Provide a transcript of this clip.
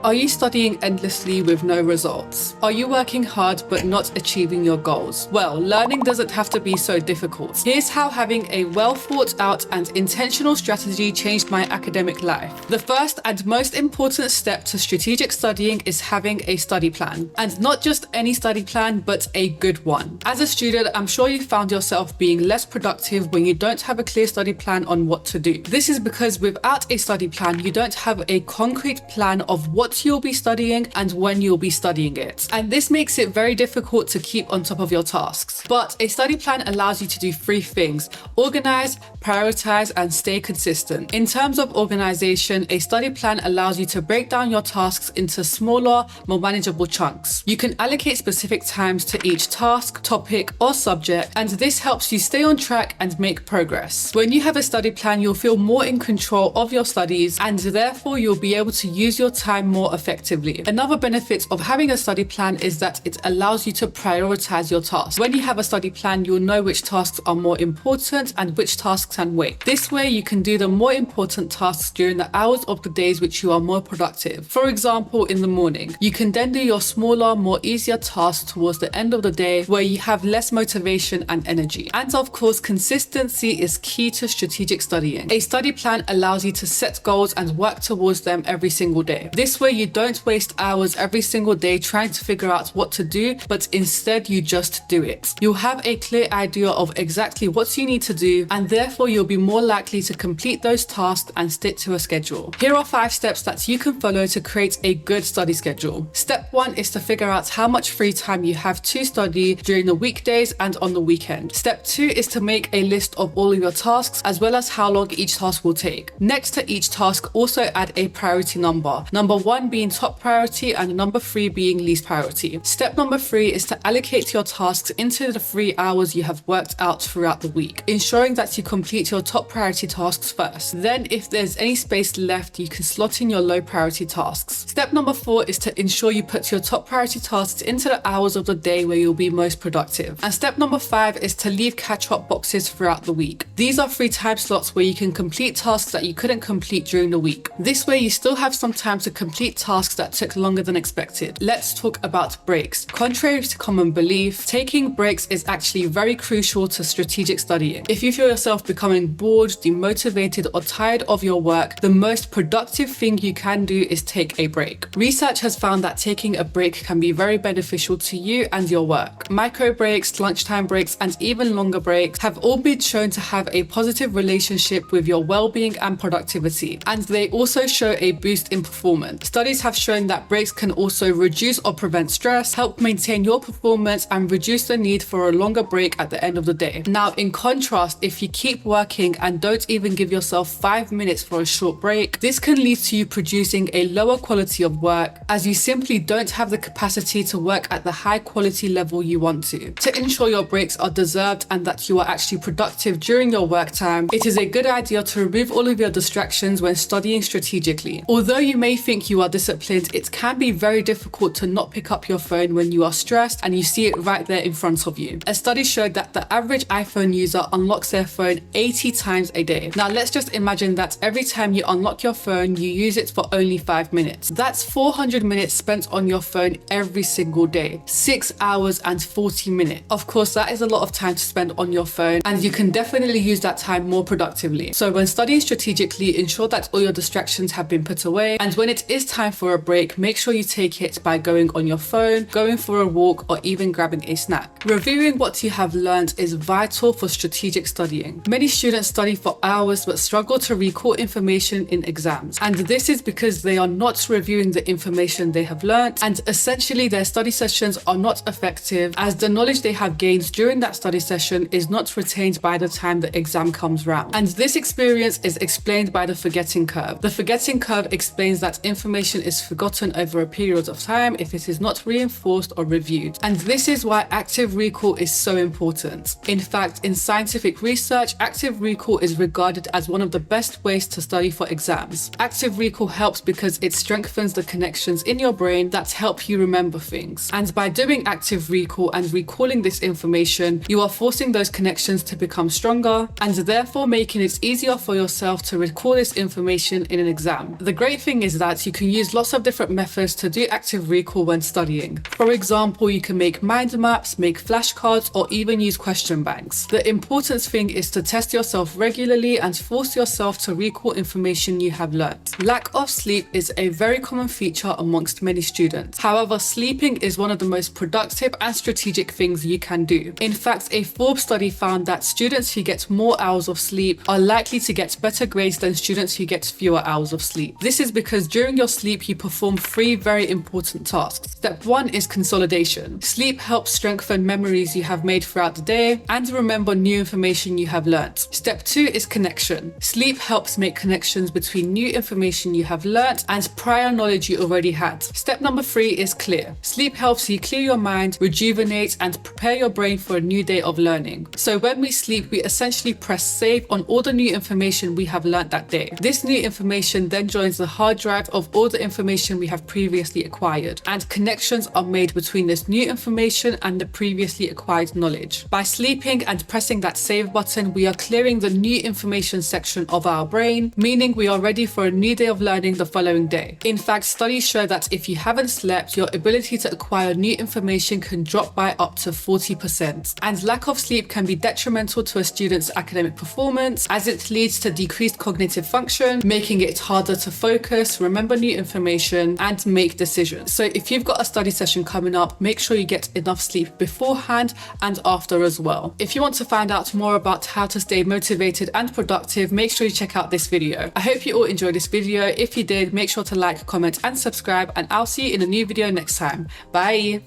Are you studying endlessly with no results? Are you working hard but not achieving your goals? Well, learning doesn't have to be so difficult. Here's how having a well thought out and intentional strategy changed my academic life. The first and most important step to strategic studying is having a study plan. And not just any study plan, but a good one. As a student, I'm sure you found yourself being less productive when you don't have a clear study plan on what to do. This is because without a study plan, you don't have a concrete plan of what you'll be studying and when you'll be studying it. And this makes it very difficult to keep on top of your tasks. But a study plan allows you to do three things: organize, prioritize, and stay consistent. In terms of organization, a study plan allows you to break down your tasks into smaller, more manageable chunks. You can allocate specific times to each task, topic, or subject, and this helps you stay on track and make progress. When you have a study plan, you'll feel more in control of your studies, and therefore you'll be able to use your time more effectively. Another benefit of having a study plan is that it allows you to prioritize your tasks. When you have a study plan, you'll know which tasks are more important and which tasks can wait. This way you can do the more important tasks during the hours of the days which you are more productive. For example, in the morning, you can then do your smaller, more easier tasks towards the end of the day where you have less motivation and energy. And of course, consistency is key to strategic studying. A study plan allows you to set goals and work towards them every single day. This way you don't waste hours every single day trying to figure out what to do, but instead you just do it. You'll have a clear idea of exactly what you need to do, and therefore you'll be more likely to complete those tasks and stick to a schedule. Here are 5 steps that you can follow to create a good study schedule. Step 1 is to figure out how much free time you have to study during the weekdays and on the weekend. Step 2 is to make a list of all of your tasks as well as how long each task will take. Next to each task, also add a priority number. Number 1 being top priority and number 3 being least priority. Step number 3 is to allocate your tasks into the 3 hours you have worked out throughout the week, ensuring that you complete your top priority tasks first. Then if there's any space left, you can slot in your low priority tasks. Step number 4 is to ensure you put your top priority tasks into the hours of the day where you'll be most productive. And step number 5 is to leave catch-up boxes throughout the week. These are free time slots where you can complete tasks that you couldn't complete during the week. This way you still have some time to complete tasks that took longer than expected. Let's talk about breaks. Contrary to common belief, taking breaks is actually very crucial to strategic studying. If you feel yourself becoming bored, demotivated, or tired of your work, the most productive thing you can do is take a break. Research has found that taking a break can be very beneficial to you and your work. Micro breaks, lunchtime breaks, and even longer breaks have all been shown to have a positive relationship with your well-being and productivity, and they also show a boost in performance. Studies have shown that breaks can also reduce or prevent stress, help maintain your performance, and reduce the need for a longer break at the end of the day. Now, in contrast, if you keep working and don't even give yourself 5 minutes for a short break, this can lead to you producing a lower quality of work, as you simply don't have the capacity to work at the high quality level you want to. To ensure your breaks are deserved and that you are actually productive during your work time, it is a good idea to remove all of your distractions when studying strategically. Although you may think you are disciplined, it can be very difficult to not pick up your phone when you are stressed and you see it right there in front of you. A study showed that the average iPhone user unlocks their phone 80 times a day. Now let's just imagine that every time you unlock your phone, you use it for only 5 minutes. That's 400 minutes spent on your phone every single day. 6 hours and 40 minutes. Of course, that is a lot of time to spend on your phone, and you can definitely use that time more productively. So when studying strategically, ensure that all your distractions have been put away, and when it is time for a break, make sure you take it by going on your phone, going for a walk, or even grabbing a snack. Reviewing what you have learned is vital for strategic studying. Many students study for hours but struggle to recall information in exams, and this is because they are not reviewing the information they have learned, and essentially their study sessions are not effective as the knowledge they have gained during that study session is not retained by the time the exam comes round. And this experience is explained by the forgetting curve. The forgetting curve explains that information is forgotten over a period of time if it is not reinforced or reviewed. And this is why active recall is so important. In fact, in scientific research, active recall is regarded as one of the best ways to study for exams. Active recall helps because it strengthens the connections in your brain that help you remember things. And by doing active recall and recalling this information, you are forcing those connections to become stronger and therefore making it easier for yourself to recall this information in an exam. The great thing is that you can use lots of different methods to do active recall when studying. For example, you can make mind maps, make flashcards, or even use question banks. The important thing is to test yourself regularly and force yourself to recall information you have learnt. Lack of sleep is a very common feature amongst many students. However, sleeping is one of the most productive and strategic things you can do. In fact, a Forbes study found that students who get more hours of sleep are likely to get better grades than students who get fewer hours of sleep. This is because during your sleep, you perform 3 very important tasks. Step 1 is consolidation. Sleep helps strengthen memories you have made throughout the day and remember new information you have learnt. Step 2 is connection. Sleep helps make connections between new information you have learnt and prior knowledge you already had. Step number 3 is clear. Sleep helps you clear your mind, rejuvenate, and prepare your brain for a new day of learning. So when we sleep, we essentially press save on all the new information we have learnt that day. This new information then joins the hard drive of all the information we have previously acquired, and connections are made between this new information and the previously acquired knowledge. By sleeping and pressing that save button, we are clearing the new information section of our brain, meaning we are ready for a new day of learning the following day. In fact, studies show that if you haven't slept, your ability to acquire new information can drop by up to 40%. And lack of sleep can be detrimental to a student's academic performance, as it leads to decreased cognitive function, making it harder to focus, remember new information, and make decisions. So if you've got a study session coming up, make sure you get enough sleep beforehand and after as well. If you want to find out more about how to stay motivated and productive, make sure you check out this video. I hope you all enjoyed this video. If you did, make sure to like, comment, and subscribe, and I'll see you in a new video next time. Bye!